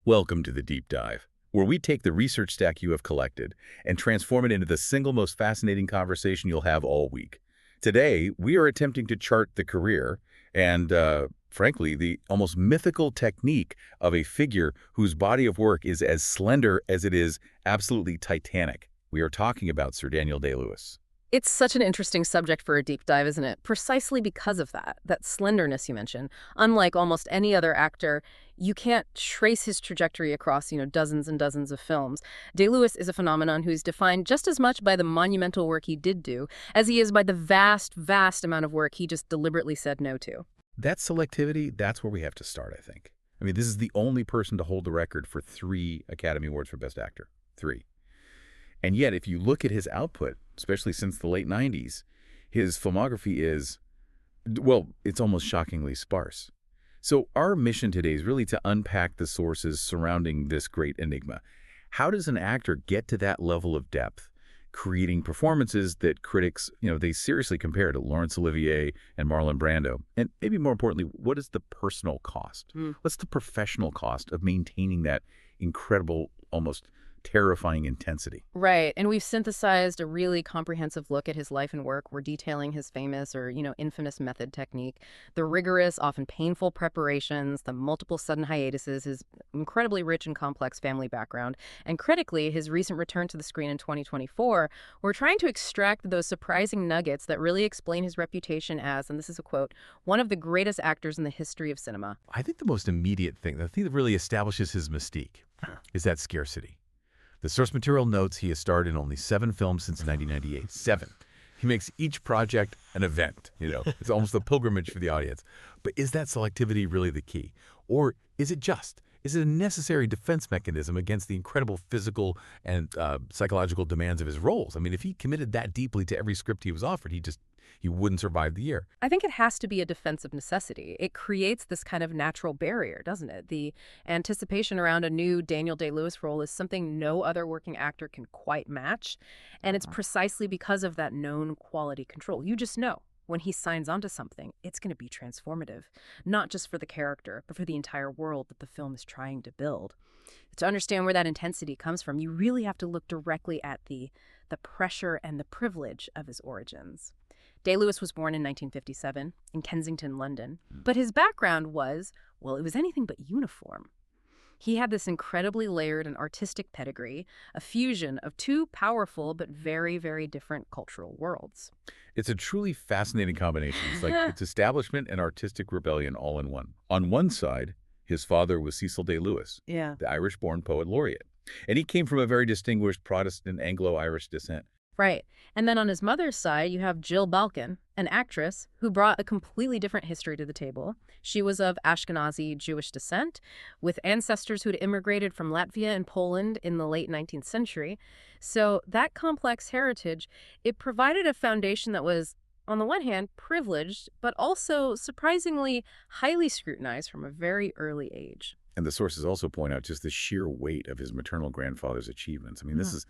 Welcome to the Deep Dive, where we take the research stack you have collected and transform it into the single most fascinating conversation you'll have all week. Today, we are attempting to chart the career and, frankly, the almost mythical technique of a figure whose body of work is as slender as it is absolutely titanic. We are talking about Sir Daniel Day-Lewis. It's such an interesting subject for a deep dive, isn't it? Precisely because of that slenderness you mentioned. Unlike almost any other actor, you can't trace his trajectory across, dozens and dozens of films. Day-Lewis is a phenomenon who's defined just as much by the monumental work he did do as he is by the vast, vast amount of work he just deliberately said no to. That selectivity, that's where we have to start, I think. I mean, this is the only person to hold the record for 3 Academy Awards for Best Actor. 3. And yet, if you look at his output, especially since the late 90s, his filmography is, well, it's almost shockingly sparse. So our mission today is really to unpack the sources surrounding this great enigma. How does an actor get to that level of depth, creating performances that critics, they seriously compare to Laurence Olivier and Marlon Brando? And maybe more importantly, what is the personal cost? What's the professional cost of maintaining that incredible, almost terrifying intensity? Right. And we've synthesized a really comprehensive look at his life and work. We're detailing his famous or, infamous method technique, the rigorous, often painful preparations, the multiple sudden hiatuses, his incredibly rich and complex family background, and critically, his recent return to the screen in 2024. We're trying to extract those surprising nuggets that really explain his reputation as, and this is a quote, one of the greatest actors in the history of cinema. I think the most immediate thing, the thing that really establishes his mystique, is that scarcity. The source material notes he has starred in only 7 films since 1998. 7. He makes each project an event, It's almost a pilgrimage for the audience. But is that selectivity really the key? Or is it a necessary defense mechanism against the incredible physical and psychological demands of his roles? I mean, if he committed that deeply to every script he was offered, he wouldn't survive the year. I think it has to be a defensive necessity. It creates this kind of natural barrier, doesn't it? The anticipation around a new Daniel Day-Lewis role is something no other working actor can quite match. And it's precisely because of that known quality control. You just know when he signs onto something, it's going to be transformative, not just for the character, but for the entire world that the film is trying to build. To understand where that intensity comes from, you really have to look directly at the pressure and the privilege of his origins. Day-Lewis was born in 1957 in Kensington, London, but his background was, well, it was anything but uniform. He had this incredibly layered and artistic pedigree, a fusion of 2 powerful but very, very different cultural worlds. It's a truly fascinating combination. It's like it's establishment and artistic rebellion all in one. On one side, his father was Cecil Day-Lewis, the Irish-born Poet Laureate, and he came from a very distinguished Protestant Anglo-Irish descent. Right. And then on his mother's side, you have Jill Balcon, an actress who brought a completely different history to the table. She was of Ashkenazi Jewish descent, with ancestors who'd immigrated from Latvia and Poland in the late 19th century. So that complex heritage, it provided a foundation that was, on the one hand, privileged, but also surprisingly highly scrutinized from a very early age. And the sources also point out just the sheer weight of his maternal grandfather's achievements. I mean, this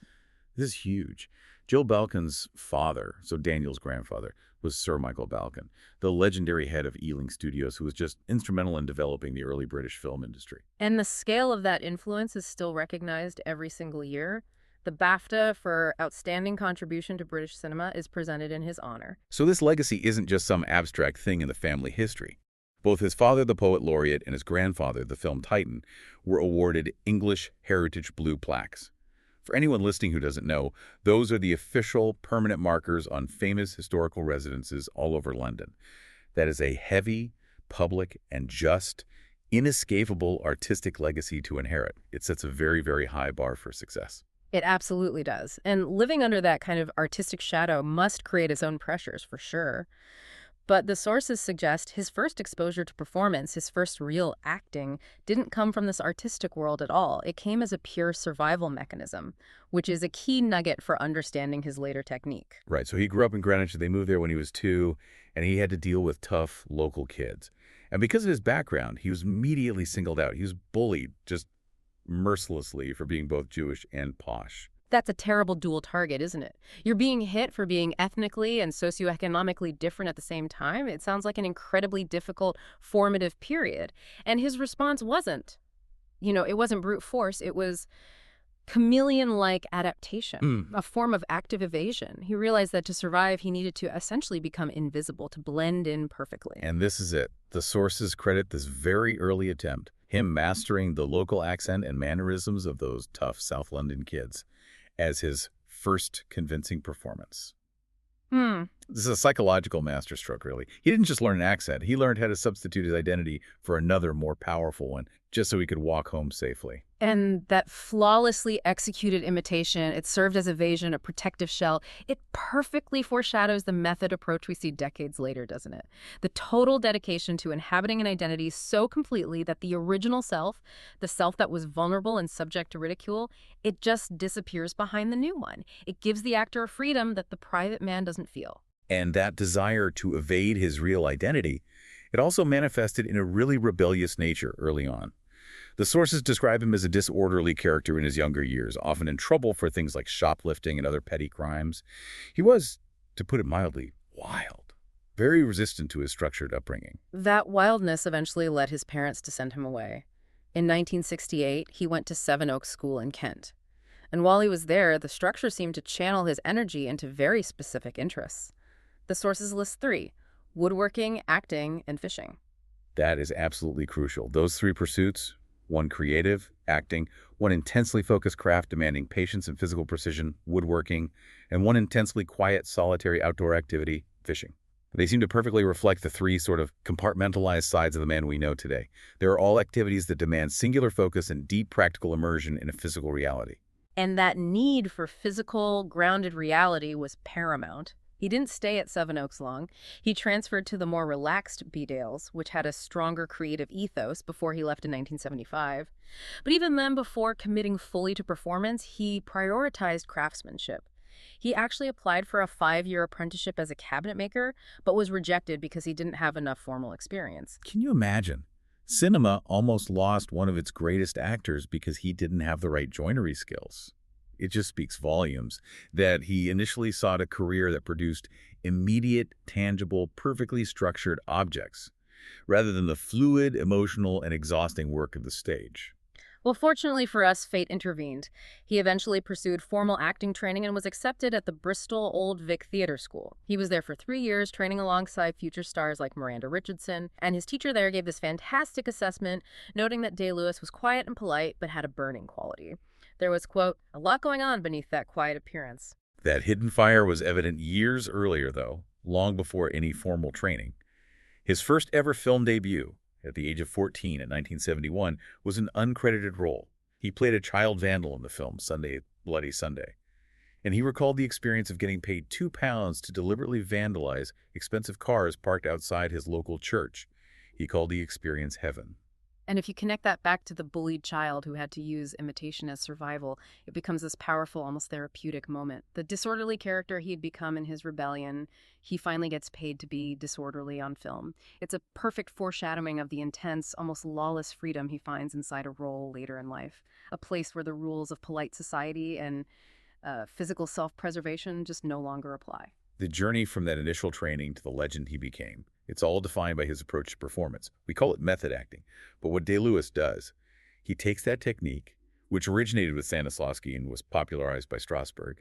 is huge. Jill Balcon's father, so Daniel's grandfather, was Sir Michael Balcon, the legendary head of Ealing Studios, who was just instrumental in developing the early British film industry. And the scale of that influence is still recognized every single year. The BAFTA for Outstanding Contribution to British Cinema is presented in his honor. So this legacy isn't just some abstract thing in the family history. Both his father, the Poet Laureate, and his grandfather, the film titan, were awarded English Heritage Blue plaques. For anyone listening who doesn't know, those are the official permanent markers on famous historical residences all over London. That is a heavy, public, and just, inescapable artistic legacy to inherit. It sets a very, very high bar for success. It absolutely does. And living under that kind of artistic shadow must create its own pressures, for sure. But the sources suggest his first exposure to performance, his first real acting, didn't come from this artistic world at all. It came as a pure survival mechanism, which is a key nugget for understanding his later technique. Right. So he grew up in Greenwich. They moved there when he was 2, and he had to deal with tough local kids. And because of his background, he was immediately singled out. He was bullied just mercilessly for being both Jewish and posh. That's a terrible dual target, isn't it? You're being hit for being ethnically and socioeconomically different at the same time. It sounds like an incredibly difficult, formative period. And his response wasn't, it wasn't brute force, it was chameleon-like adaptation, a form of active evasion. He realized that to survive, he needed to essentially become invisible, to blend in perfectly. And this is it. The sources credit this very early attempt, him mastering the local accent and mannerisms of those tough South London kids, as his first convincing performance. This is a psychological masterstroke, really. He didn't just learn an accent. He learned how to substitute his identity for another, more powerful one, just so he could walk home safely. And that flawlessly executed imitation, it served as evasion, a protective shell. It perfectly foreshadows the method approach we see decades later, doesn't it? The total dedication to inhabiting an identity so completely that the original self, the self that was vulnerable and subject to ridicule, it just disappears behind the new one. It gives the actor a freedom that the private man doesn't feel. And that desire to evade his real identity, it also manifested in a really rebellious nature early on. The sources describe him as a disorderly character in his younger years, often in trouble for things like shoplifting and other petty crimes. He was, to put it mildly, wild, very resistant to his structured upbringing. That wildness eventually led his parents to send him away. In 1968, he went to Sevenoaks School in Kent. And while he was there, the structure seemed to channel his energy into very specific interests. The sources list 3: woodworking, acting, and fishing. That is absolutely crucial. Those 3 pursuits, one creative, acting, one intensely focused craft demanding patience and physical precision, woodworking, and one intensely quiet, solitary outdoor activity, fishing. They seem to perfectly reflect the 3 sort of compartmentalized sides of the man we know today. They are all activities that demand singular focus and deep practical immersion in a physical reality. And that need for physical, grounded reality was paramount. He didn't stay at Sevenoaks long. He transferred to the more relaxed Bedales, which had a stronger creative ethos, before he left in 1975. But even then, before committing fully to performance, he prioritized craftsmanship. He actually applied for a 5-year apprenticeship as a cabinet maker, but was rejected because he didn't have enough formal experience. Can you imagine? Cinema almost lost one of its greatest actors because he didn't have the right joinery skills. It just speaks volumes that he initially sought a career that produced immediate, tangible, perfectly structured objects, rather than the fluid, emotional, and exhausting work of the stage. Well, fortunately for us, fate intervened. He eventually pursued formal acting training and was accepted at the Bristol Old Vic Theatre School. He was there for 3 years, training alongside future stars like Miranda Richardson, and his teacher there gave this fantastic assessment, noting that Day-Lewis was quiet and polite, but had a burning quality. There was, quote, a lot going on beneath that quiet appearance. That hidden fire was evident years earlier, though, long before any formal training. His first ever film debut, at the age of 14 in 1971, was an uncredited role. He played a child vandal in the film Sunday, Bloody Sunday. And he recalled the experience of getting paid £2 to deliberately vandalize expensive cars parked outside his local church. He called the experience heaven. And if you connect that back to the bullied child who had to use imitation as survival, it becomes this powerful, almost therapeutic moment. The disorderly character he had become in his rebellion, he finally gets paid to be disorderly on film. It's a perfect foreshadowing of the intense, almost lawless freedom he finds inside a role later in life, a place where the rules of polite society and physical self-preservation just no longer apply. The journey from that initial training to the legend he became, it's all defined by his approach to performance. We call it method acting. But what Day-Lewis does, he takes that technique, which originated with Stanislavski and was popularized by Strasberg,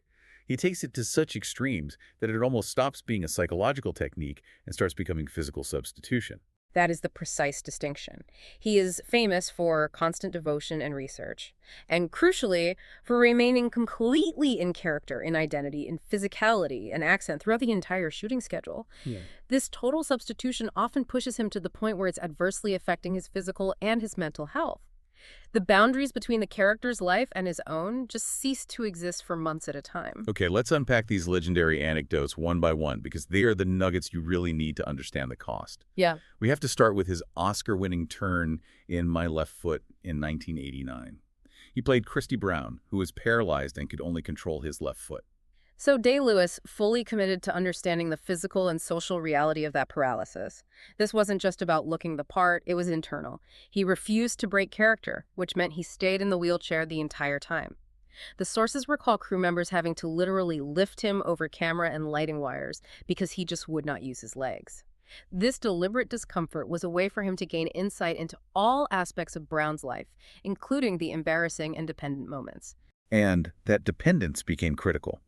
he takes it to such extremes that it almost stops being a psychological technique and starts becoming physical substitution. That is the precise distinction. He is famous for constant devotion and research, and crucially, for remaining completely in character, in identity, in physicality and accent throughout the entire shooting schedule. Yeah. This total substitution often pushes him to the point where it's adversely affecting his physical and his mental health. The boundaries between the character's life and his own just cease to exist for months at a time. Okay, let's unpack these legendary anecdotes one by one, because they are the nuggets you really need to understand the cost. Yeah. We have to start with his Oscar-winning turn in My Left Foot in 1989. He played Christy Brown, who was paralyzed and could only control his left foot. So Day-Lewis fully committed to understanding the physical and social reality of that paralysis. This wasn't just about looking the part, it was internal. He refused to break character, which meant he stayed in the wheelchair the entire time. The sources recall crew members having to literally lift him over camera and lighting wires because he just would not use his legs. This deliberate discomfort was a way for him to gain insight into all aspects of Brown's life, including the embarrassing and dependent moments. And that dependence became critical.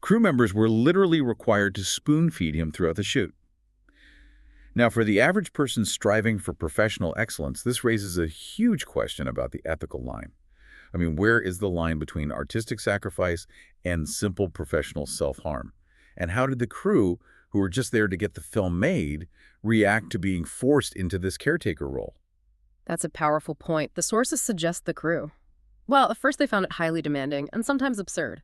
Crew members were literally required to spoon-feed him throughout the shoot. Now, for the average person striving for professional excellence, this raises a huge question about the ethical line. I mean, where is the line between artistic sacrifice and simple professional self-harm? And how did the crew, who were just there to get the film made, react to being forced into this caretaker role? That's a powerful point. The sources suggest the crew. Well, at first they found it highly demanding and sometimes absurd.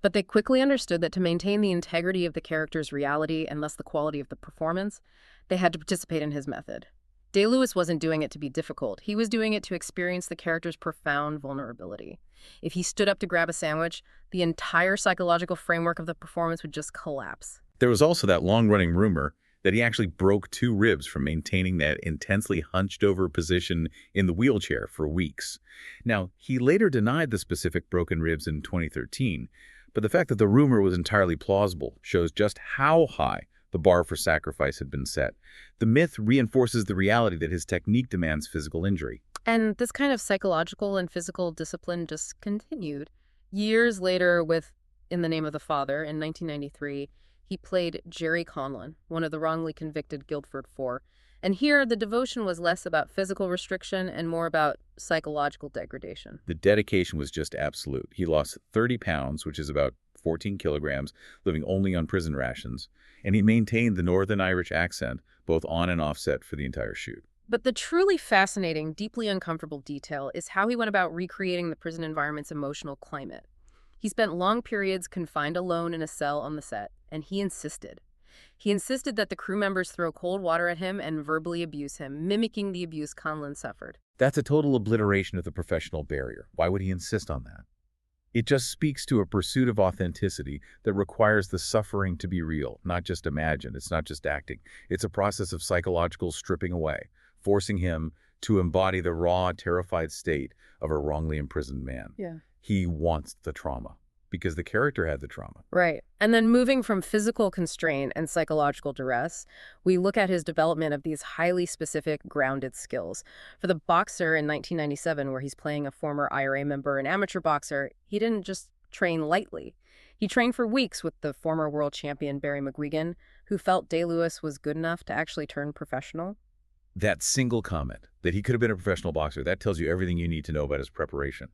But they quickly understood that to maintain the integrity of the character's reality and thus the quality of the performance, they had to participate in his method. Day-Lewis wasn't doing it to be difficult. He was doing it to experience the character's profound vulnerability. If he stood up to grab a sandwich, the entire psychological framework of the performance would just collapse. There was also that long-running rumor that he actually broke 2 ribs from maintaining that intensely hunched-over position in the wheelchair for weeks. Now, he later denied the specific broken ribs in 2013, but the fact that the rumor was entirely plausible shows just how high the bar for sacrifice had been set. The myth reinforces the reality that his technique demands physical injury. And this kind of psychological and physical discipline just continued. Years later, with In the Name of the Father, in 1993, he played Jerry Conlon, one of the wrongly convicted Guildford Four. And here, the devotion was less about physical restriction and more about psychological degradation. The dedication was just absolute. He lost 30 pounds, which is about 14 kilograms, living only on prison rations, and he maintained the Northern Irish accent, both on and offset, for the entire shoot. But the truly fascinating, deeply uncomfortable detail is how he went about recreating the prison environment's emotional climate. He spent long periods confined alone in a cell on the set, and he insisted. He insisted that the crew members throw cold water at him and verbally abuse him, mimicking the abuse Conlon suffered. That's a total obliteration of the professional barrier. Why would he insist on that? It just speaks to a pursuit of authenticity that requires the suffering to be real, not just imagined. It's not just acting. It's a process of psychological stripping away, forcing him to embody the raw, terrified state of a wrongly imprisoned man. Yeah. He wants the trauma because the character had the trauma. Right. And then moving from physical constraint and psychological duress, we look at his development of these highly specific, grounded skills. For the boxer in 1997, where he's playing a former IRA member and amateur boxer, he didn't just train lightly. He trained for weeks with the former world champion Barry McGuigan, who felt Day-Lewis was good enough to actually turn professional. That single comment, that he could have been a professional boxer, that tells you everything you need to know about his preparation.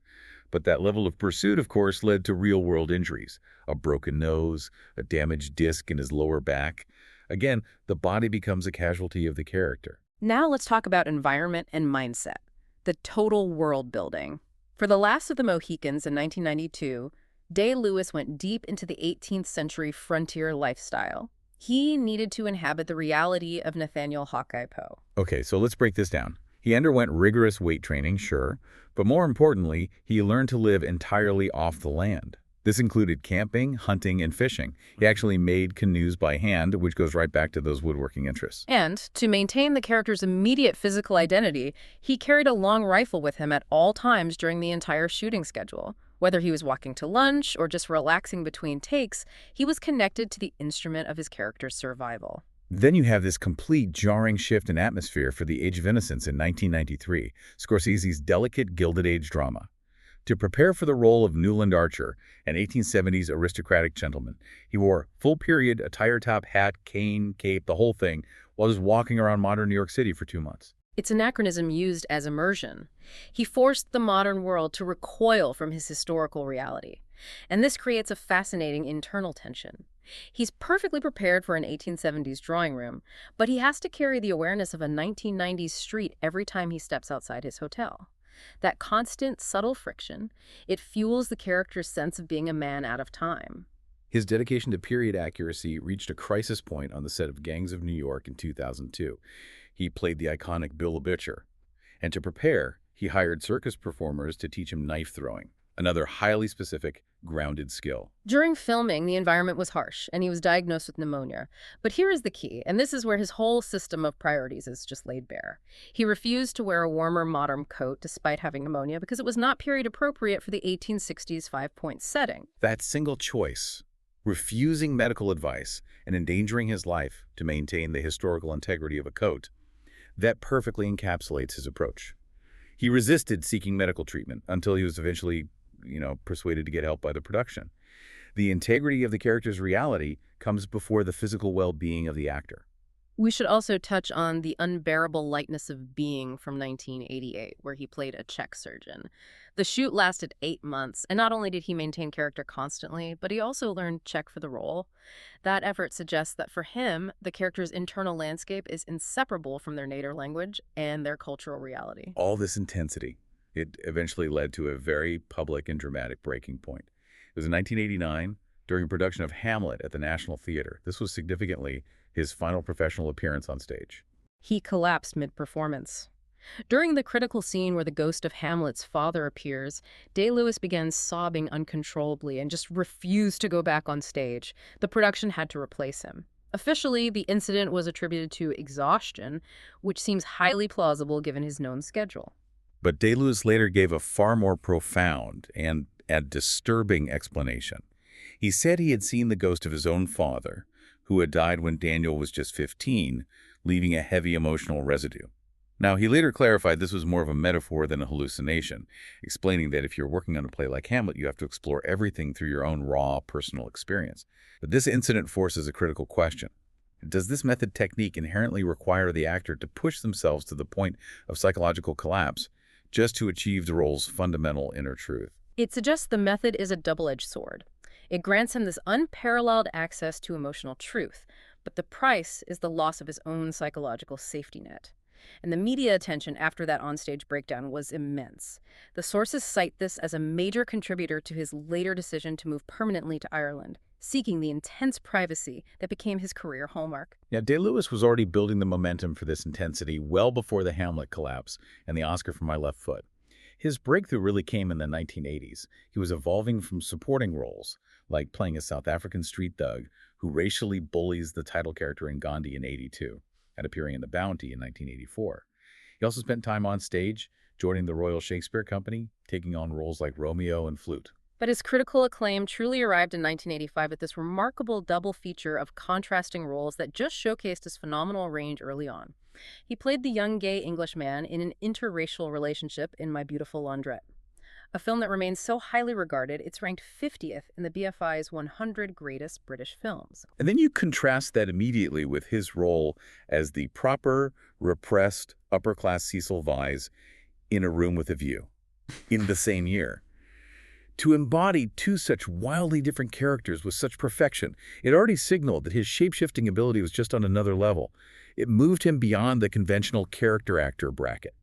But that level of pursuit, of course, led to real-world injuries. A broken nose, a damaged disc in his lower back. Again, the body becomes a casualty of the character. Now let's talk about environment and mindset, the total world building. For The Last of the Mohicans in 1992, Day-Lewis went deep into the 18th century frontier lifestyle. He needed to inhabit the reality of Nathaniel Hawkeye Poe. Okay, so let's break this down. He underwent rigorous weight training, sure, but more importantly, he learned to live entirely off the land. This included camping, hunting, and fishing. He actually made canoes by hand, which goes right back to those woodworking interests. And to maintain the character's immediate physical identity, he carried a long rifle with him at all times during the entire shooting schedule. Whether he was walking to lunch or just relaxing between takes, he was connected to the instrument of his character's survival. Then you have this complete jarring shift in atmosphere for The Age of Innocence in 1993, Scorsese's delicate Gilded Age drama. To prepare for the role of Newland Archer, an 1870s aristocratic gentleman, he wore full-period, attire-top hat, cane, cape, the whole thing, while just walking around modern New York City for 2 months. It's anachronism used as immersion. He forced the modern world to recoil from his historical reality. And this creates a fascinating internal tension. He's perfectly prepared for an 1870s drawing room, but he has to carry the awareness of a 1990s street every time he steps outside his hotel. That constant, subtle friction, it fuels the character's sense of being a man out of time. His dedication to period accuracy reached a crisis point on the set of Gangs of New York in 2002. He played the iconic Bill the Butcher. And to prepare, he hired circus performers to teach him knife throwing, another highly specific, grounded skill. During filming, the environment was harsh, and he was diagnosed with pneumonia. But here is the key, and this is where his whole system of priorities is just laid bare. He refused to wear a warmer, modern coat despite having pneumonia because it was not period appropriate for the 1860s 5-point setting. That single choice refusing medical advice and endangering his life to maintain the historical integrity of a coat, that perfectly encapsulates his approach. He resisted seeking medical treatment until he was eventually, persuaded to get help by the production. The integrity of the character's reality comes before the physical well-being of the actor. We should also touch on The Unbearable Lightness of Being from 1988, where he played a Czech surgeon. The shoot lasted 8 months, and not only did he maintain character constantly, but he also learned Czech for the role. That effort suggests that for him, the character's internal landscape is inseparable from their native language and their cultural reality. All this intensity, it eventually led to a very public and dramatic breaking point. It was in 1989, during production of Hamlet at the National Theatre. This was significantly his final professional appearance on stage. He collapsed mid-performance. During the critical scene where the ghost of Hamlet's father appears, Day-Lewis began sobbing uncontrollably and just refused to go back on stage. The production had to replace him. Officially, the incident was attributed to exhaustion, which seems highly plausible given his known schedule. But Day-Lewis later gave a far more profound and disturbing explanation. He said he had seen the ghost of his own father, who had died when Daniel was just 15, leaving a heavy emotional residue. Now, he later clarified this was more of a metaphor than a hallucination, explaining that if you're working on a play like Hamlet, you have to explore everything through your own raw, personal experience. But this incident forces a critical question. Does this method technique inherently require the actor to push themselves to the point of psychological collapse just to achieve the role's fundamental inner truth? It suggests the method is a double-edged sword. It grants him this unparalleled access to emotional truth, but the price is the loss of his own psychological safety net. And the media attention after that onstage breakdown was immense. The sources cite this as a major contributor to his later decision to move permanently to Ireland, seeking the intense privacy that became his career hallmark. Now, Day-Lewis was already building the momentum for this intensity well before the Hamlet collapse and the Oscar for My Left Foot. His breakthrough really came in the 1980s. He was evolving from supporting roles, like playing a South African street thug who racially bullies the title character in Gandhi in '82, and appearing in The Bounty in 1984. He also spent time on stage, joining the Royal Shakespeare Company, taking on roles like Romeo and Flute. But his critical acclaim truly arrived in 1985 with this remarkable double feature of contrasting roles that just showcased his phenomenal range early on. He played the young gay Englishman in an interracial relationship in My Beautiful Laundrette, a film that remains so highly regarded it's ranked 50th in the BFI's 100 Greatest British Films. And then you contrast that immediately with his role as the proper, repressed, upper-class Cecil Vyse in A Room with a View in the same year. To embody two such wildly different characters with such perfection, it already signaled that his shape-shifting ability was just on another level. It moved him beyond the conventional character actor bracket.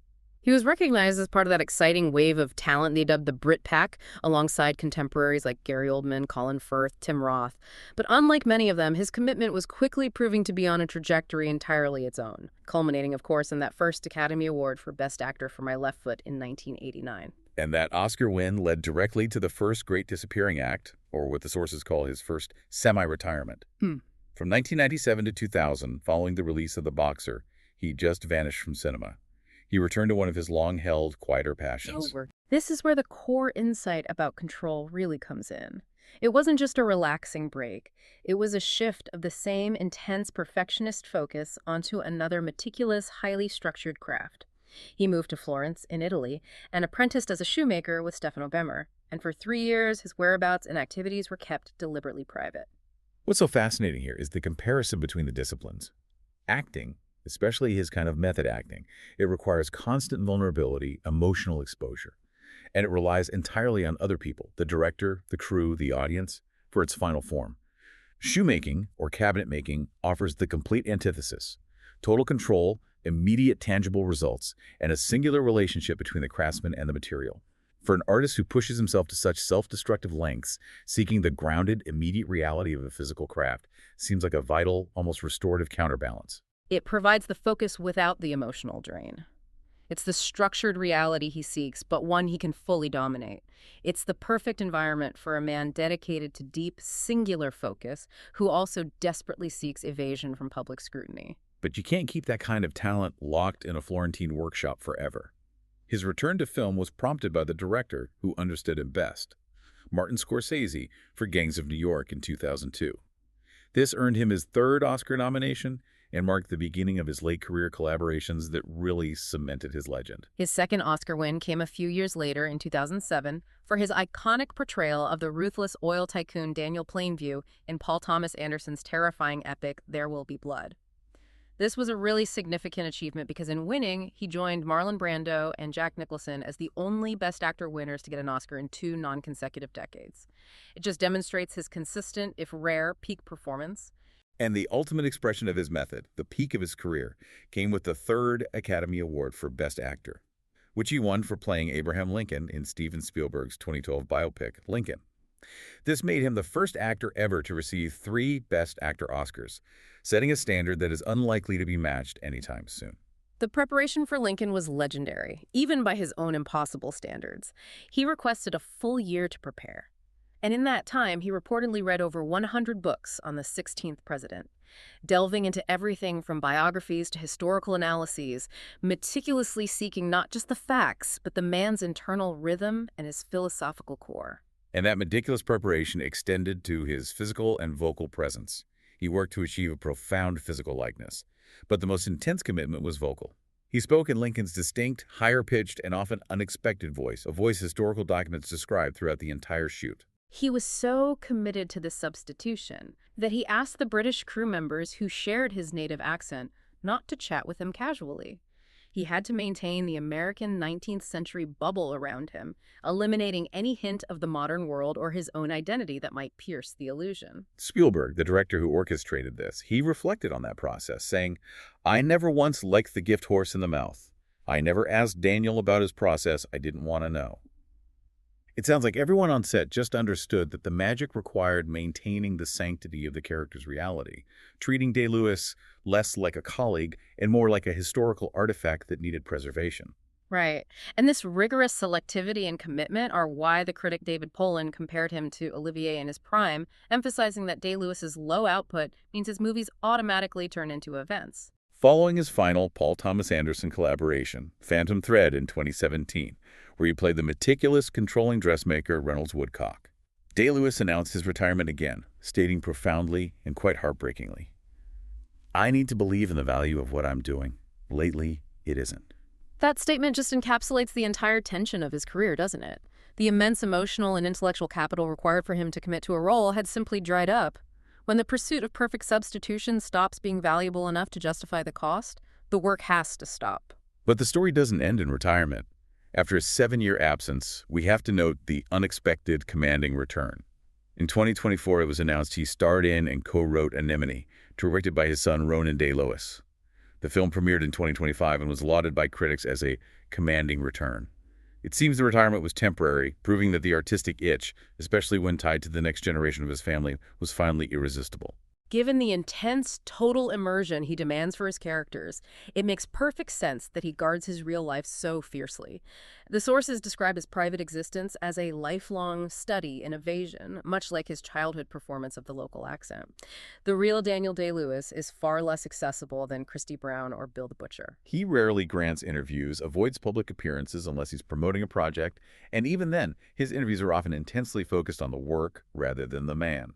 He was recognized as part of that exciting wave of talent they dubbed the Brit Pack, alongside contemporaries like Gary Oldman, Colin Firth, Tim Roth. But unlike many of them, his commitment was quickly proving to be on a trajectory entirely its own, culminating, of course, in that first Academy Award for Best Actor for My Left Foot in 1989. And that Oscar win led directly to the first Great Disappearing Act, or what the sources call his first semi-retirement. From 1997 to 2000, following the release of The Boxer, he just vanished from cinema. He returned to one of his long-held, quieter passions. This is where the core insight about control really comes in. It wasn't just a relaxing break. It was a shift of the same intense perfectionist focus onto another meticulous, highly structured craft. He moved to Florence, in Italy, and apprenticed as a shoemaker with Stefano Bemmer. And for 3 years, his whereabouts and activities were kept deliberately private. What's so fascinating here is the comparison between the disciplines. Acting, especially his kind of method acting, it requires constant vulnerability, emotional exposure, and it relies entirely on other people, the director, the crew, the audience, for its final form. Shoemaking, or cabinet making, offers the complete antithesis: total control, immediate tangible results, and a singular relationship between the craftsman and the material. For an artist who pushes himself to such self-destructive lengths, seeking the grounded, immediate reality of a physical craft seems like a vital, almost restorative counterbalance. It provides the focus without the emotional drain. It's the structured reality he seeks, but one he can fully dominate. It's the perfect environment for a man dedicated to deep, singular focus, who also desperately seeks evasion from public scrutiny. But you can't keep that kind of talent locked in a Florentine workshop forever. His return to film was prompted by the director, who understood him best. Martin Scorsese for Gangs of New York in 2002. This earned him his third Oscar nomination and marked the beginning of his late career collaborations that really cemented his legend. His second Oscar win came a few years later in 2007 for his iconic portrayal of the ruthless oil tycoon Daniel Plainview in Paul Thomas Anderson's terrifying epic There Will Be Blood. This was a really significant achievement because in winning, he joined Marlon Brando and Jack Nicholson as the only Best Actor winners to get an Oscar in 2 non-consecutive decades. It just demonstrates his consistent, if rare, peak performance. And the ultimate expression of his method, the peak of his career, came with the third Academy Award for Best Actor, which he won for playing Abraham Lincoln in Steven Spielberg's 2012 biopic, Lincoln. This made him the first actor ever to receive 3 Best Actor Oscars, setting a standard that is unlikely to be matched anytime soon. The preparation for Lincoln was legendary, even by his own impossible standards. He requested a full year to prepare. And in that time, he reportedly read over 100 books on the 16th president, delving into everything from biographies to historical analyses, meticulously seeking not just the facts, but the man's internal rhythm and his philosophical core. And that meticulous preparation extended to his physical and vocal presence. He worked to achieve a profound physical likeness, but the most intense commitment was vocal. He spoke in Lincoln's distinct, higher-pitched, and often unexpected voice, a voice historical documents describe throughout the entire shoot. He was so committed to this substitution that he asked the British crew members who shared his native accent not to chat with him casually. He had to maintain the American 19th century bubble around him, eliminating any hint of the modern world or his own identity that might pierce the illusion. Spielberg, the director who orchestrated this, he reflected on that process, saying, "I never once liked the gift horse in the mouth. I never asked Daniel about his process. I didn't want to know." It sounds like everyone on set just understood that the magic required maintaining the sanctity of the character's reality, treating Day-Lewis less like a colleague and more like a historical artifact that needed preservation. Right. And this rigorous selectivity and commitment are why the critic David Pollan compared him to Olivier in his prime, emphasizing that Day-Lewis's low output means his movies automatically turn into events. Following his final Paul Thomas Anderson collaboration, Phantom Thread in 2017, where he played the meticulous, controlling dressmaker Reynolds Woodcock, Day-Lewis announced his retirement again, stating profoundly and quite heartbreakingly, "I need to believe in the value of what I'm doing. Lately, it isn't." That statement just encapsulates the entire tension of his career, doesn't it? The immense emotional and intellectual capital required for him to commit to a role had simply dried up. When the pursuit of perfect substitution stops being valuable enough to justify the cost, the work has to stop. But the story doesn't end in retirement. After a 7-year absence, we have to note the unexpected commanding return. In 2024, it was announced he starred in and co-wrote Anemone, directed by his son Ronan Day-Lewis. The film premiered in 2025 and was lauded by critics as a commanding return. It seems the retirement was temporary, proving that the artistic itch, especially when tied to the next generation of his family, was finally irresistible. Given the intense, total immersion he demands for his characters, it makes perfect sense that he guards his real life so fiercely. The sources describe his private existence as a lifelong study in evasion, much like his childhood performance of the local accent. The real Daniel Day-Lewis is far less accessible than Christy Brown or Bill the Butcher. He rarely grants interviews, avoids public appearances unless he's promoting a project, and even then, his interviews are often intensely focused on the work rather than the man.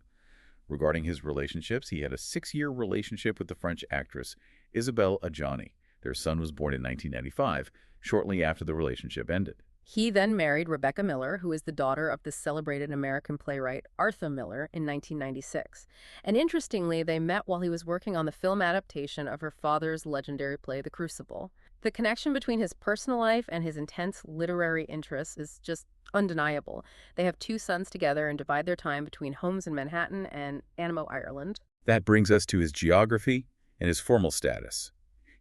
Regarding his relationships, he had a 6-year relationship with the French actress Isabelle Adjani. Their son was born in 1995, shortly after the relationship ended. He then married Rebecca Miller, who is the daughter of the celebrated American playwright Arthur Miller, in 1996. And interestingly, they met while he was working on the film adaptation of her father's legendary play, The Crucible. The connection between his personal life and his intense literary interests is just undeniable. They have 2 sons together and divide their time between homes in Manhattan and Anemone, Ireland. That brings us to his geography and his formal status.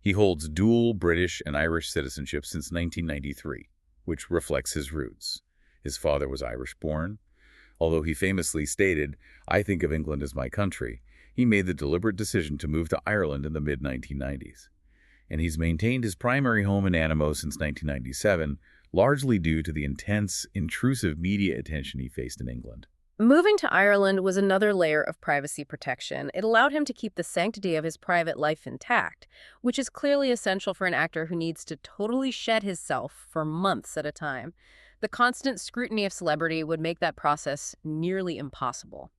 He holds dual British and Irish citizenship since 1993, which reflects his roots. His father was Irish-born. Although he famously stated, "I think of England as my country," he made the deliberate decision to move to Ireland in the mid-1990s. And he's maintained his primary home in Anemone since 1997, largely due to the intense, intrusive media attention he faced in England. Moving to Ireland was another layer of privacy protection. It allowed him to keep the sanctity of his private life intact, which is clearly essential for an actor who needs to totally shed his self for months at a time. The constant scrutiny of celebrity would make that process nearly impossible.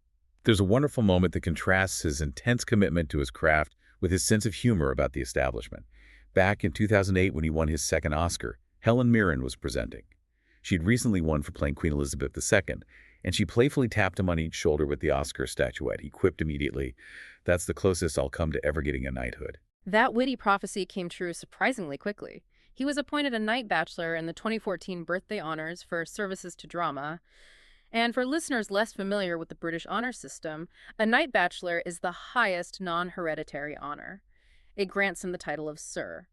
There's a wonderful moment that contrasts his intense commitment to his craft with his sense of humor about the establishment. Back in 2008, when he won his second Oscar, Helen Mirren was presenting. She'd recently won for playing Queen Elizabeth II, and she playfully tapped him on each shoulder with the Oscar statuette. He quipped immediately, "That's the closest I'll come to ever getting a knighthood." That witty prophecy came true surprisingly quickly. He was appointed a Knight Bachelor in the 2014 Birthday Honors for services to drama. And for listeners less familiar with the British honor system, a Knight Bachelor is the highest non-hereditary honor. It grants him the title of Sir.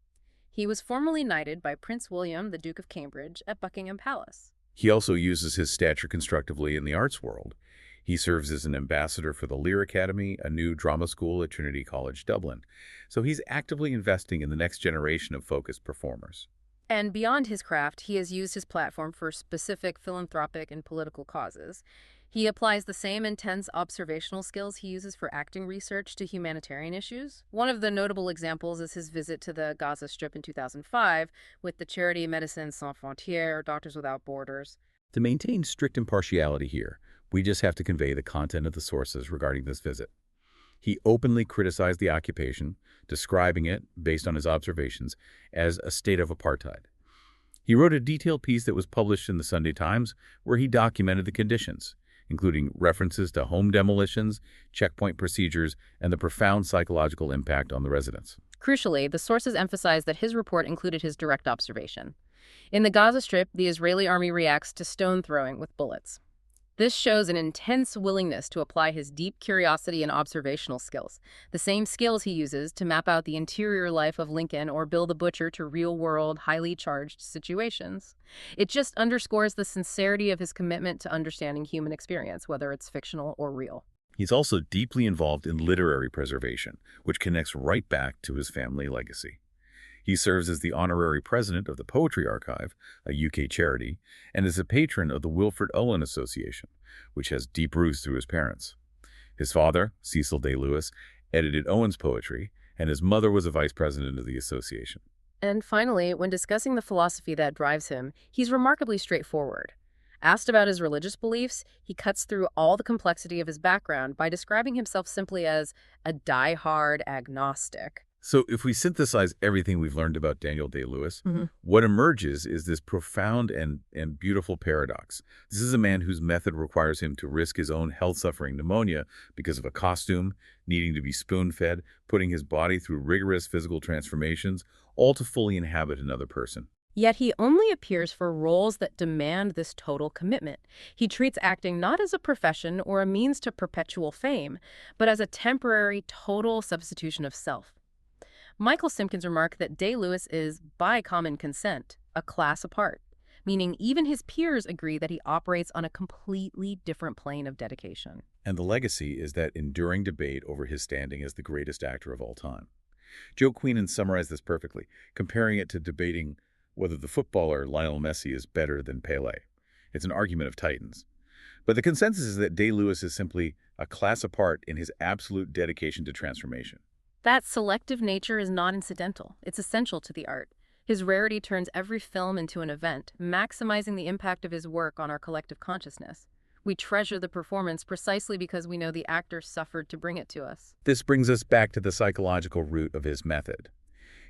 He was formally knighted by Prince William, the Duke of Cambridge, at Buckingham Palace. He also uses his stature constructively in the arts world. He serves as an ambassador for the Lear Academy, a new drama school at Trinity College, Dublin. So he's actively investing in the next generation of focused performers. And beyond his craft, he has used his platform for specific philanthropic and political causes. He applies the same intense observational skills he uses for acting research to humanitarian issues. One of the notable examples is his visit to the Gaza Strip in 2005 with the charity Médecins Sans Frontières, Doctors Without Borders. To maintain strict impartiality here, we just have to convey the content of the sources regarding this visit. He openly criticized the occupation, describing it, based on his observations, as a state of apartheid. He wrote a detailed piece that was published in the Sunday Times where he documented the conditions, including references to home demolitions, checkpoint procedures, and the profound psychological impact on the residents. Crucially, the sources emphasize that his report included his direct observation. In the Gaza Strip, the Israeli army reacts to stone throwing with bullets. This shows an intense willingness to apply his deep curiosity and observational skills, the same skills he uses to map out the interior life of Lincoln or Bill the Butcher to real-world, highly charged situations. It just underscores the sincerity of his commitment to understanding human experience, whether it's fictional or real. He's also deeply involved in literary preservation, which connects right back to his family legacy. He serves as the honorary president of the Poetry Archive, a UK charity, and is a patron of the Wilfred Owen Association, which has deep roots through his parents. His father, Cecil Day-Lewis, edited Owen's poetry, and his mother was a vice president of the association. And finally, when discussing the philosophy that drives him, he's remarkably straightforward. Asked about his religious beliefs, he cuts through all the complexity of his background by describing himself simply as a die-hard agnostic. So if we synthesize everything we've learned about Daniel Day-Lewis, what emerges is this profound and beautiful paradox. This is a man whose method requires him to risk his own health-suffering pneumonia because of a costume, needing to be spoon-fed, putting his body through rigorous physical transformations, all to fully inhabit another person. Yet he only appears for roles that demand this total commitment. He treats acting not as a profession or a means to perpetual fame, but as a temporary, total substitution of self. Michael Simpkins remarked that Day-Lewis is, by common consent, a class apart, meaning even his peers agree that he operates on a completely different plane of dedication. And the legacy is that enduring debate over his standing as the greatest actor of all time. Joe Queenan summarized this perfectly, comparing it to debating whether the footballer Lionel Messi is better than Pelé. It's an argument of titans. But the consensus is that Day-Lewis is simply a class apart in his absolute dedication to transformation. That selective nature is not incidental. It's essential to the art. His rarity turns every film into an event, maximizing the impact of his work on our collective consciousness. We treasure the performance precisely because we know the actor suffered to bring it to us. This brings us back to the psychological root of his method.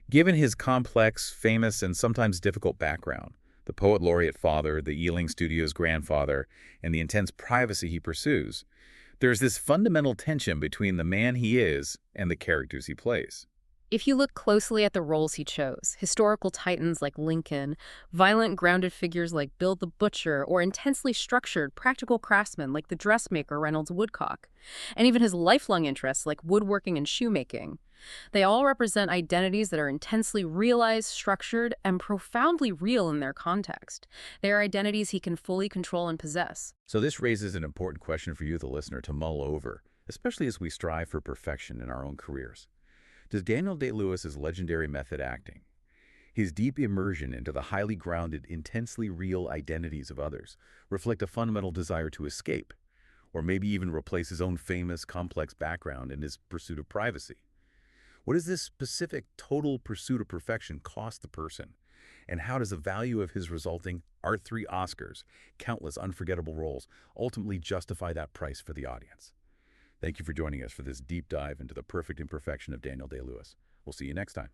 Given his complex, famous, and sometimes difficult background, the Poet Laureate father, the Ealing Studios grandfather, and the intense privacy he pursues, there's this fundamental tension between the man he is and the characters he plays. If you look closely at the roles he chose, historical titans like Lincoln, violent grounded figures like Bill the Butcher, or intensely structured practical craftsmen like the dressmaker Reynolds Woodcock, and even his lifelong interests like woodworking and shoemaking, they all represent identities that are intensely realized, structured, and profoundly real in their context. They are identities he can fully control and possess. So this raises an important question for you, the listener, to mull over, especially as we strive for perfection in our own careers. Does Daniel Day-Lewis's legendary method acting, his deep immersion into the highly grounded, intensely real identities of others, reflect a fundamental desire to escape, or maybe even replace his own famous, complex background in his pursuit of privacy? What does this specific, total pursuit of perfection cost the person? And how does the value of his resulting R3 Oscars, countless unforgettable roles, ultimately justify that price for the audience? Thank you for joining us for this deep dive into the perfect imperfection of Daniel Day-Lewis. We'll see you next time.